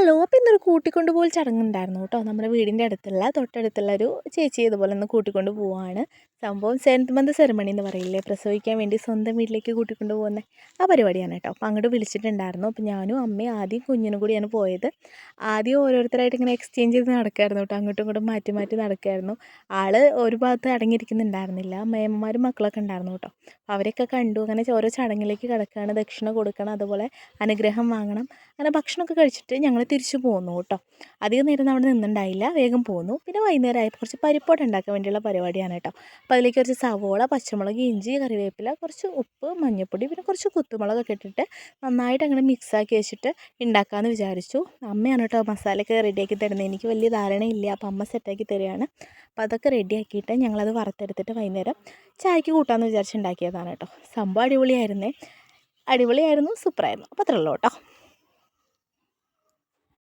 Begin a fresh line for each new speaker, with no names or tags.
Hello, അപ്പോൾ ഇന്നൊരു കൂട്ടിക്കൊണ്ടുപോകൽ ചടങ്ങുണ്ടായിരുന്നു കേട്ടോ. നമ്മുടെ വീടിൻ്റെ തൊട്ടടുത്തുള്ള ഒരു ചേച്ചി ഇതുപോലെ ഒന്ന് കൂട്ടിക്കൊണ്ട് പോവുകയാണ്. സംഭവം 7th മന്ത് സെറിമണി എന്ന് പറയില്ലേ, പ്രസവിക്കാൻ വേണ്ടി സ്വന്തം വീട്ടിലേക്ക് കൂട്ടിക്കൊണ്ട് പോകുന്നത്, ആ പരിപാടിയാണ് കേട്ടോ. അപ്പോൾ അങ്ങോട്ട് വിളിച്ചിട്ടുണ്ടായിരുന്നു. അപ്പോൾ ഞാനും അമ്മയും ആദ്യം കുഞ്ഞിനും കൂടിയാണ് പോയത്. ആദ്യം ഓരോരുത്തരായിട്ട് ഇങ്ങനെ എക്സ്ചേഞ്ച് ചെയ്ത് നടക്കുമായിരുന്നു കേട്ടോ, അങ്ങോട്ടും ഇങ്ങോട്ടും മാറ്റി മാറ്റി നടക്കുമായിരുന്നു. ആൾ ഒരു ഭാഗത്ത് അടങ്ങിയിരിക്കുന്നുണ്ടായിരുന്നില്ല, മേമ്മമാരും മക്കളൊക്കെ ഉണ്ടായിരുന്നു കേട്ടോ. അവരൊക്കെ കണ്ടു. അങ്ങനെ ഓരോ ചടങ്ങിലേക്ക് കിടക്കുകയാണ്, ദക്ഷിണ കൊടുക്കണം, അതുപോലെ അനുഗ്രഹം വാങ്ങണം. അങ്ങനെ ഭക്ഷണമൊക്കെ കഴിച്ചിട്ട് ഞങ്ങൾ തിരിച്ചു പോന്നു കേട്ടോ. അധികം നേരം അവിടെ നിന്നുണ്ടായില്ല, വേഗം പോന്നു. പിന്നെ വൈകുന്നേരം ആയപ്പോൾ കുറച്ച് പരിപ്പോട ഉണ്ടാക്കാൻ വേണ്ടിയുള്ള പരിപാടിയാണ് കേട്ടോ. അപ്പോൾ അതിലേക്ക് കുറച്ച് സവോള, പച്ചമുളക്, ഇഞ്ചി, കറിവേപ്പില, കുറച്ച് ഉപ്പ്, മഞ്ഞൾപ്പൊടി, പിന്നെ കുറച്ച് കുത്തുമുളകൊക്കെ ഇട്ടിട്ട് നന്നായിട്ട് അങ്ങനെ മിക്സാക്കി വെച്ചിട്ട് ഉണ്ടാക്കാമെന്ന് വിചാരിച്ചു. അമ്മയാണ് കേട്ടോ മസാലയൊക്കെ റെഡിയാക്കി തരുന്നത്. എനിക്ക് വലിയ ധാരണയില്ല, അപ്പോൾ അമ്മ സെറ്റാക്കി തരികയാണ്. അപ്പോൾ അതൊക്കെ റെഡിയാക്കിയിട്ട് ഞങ്ങളത് വറുത്തെടുത്തിട്ട് വൈകുന്നേരം ചായക്ക് കൂട്ടാമെന്ന് വിചാരിച്ചുണ്ടാക്കിയതാണ് കേട്ടോ. സംഭവം അടിപൊളിയായിരുന്നു, സൂപ്പറായിരുന്നു. അപ്പോൾ അത്രേ ഉള്ളൂ കേട്ടോ.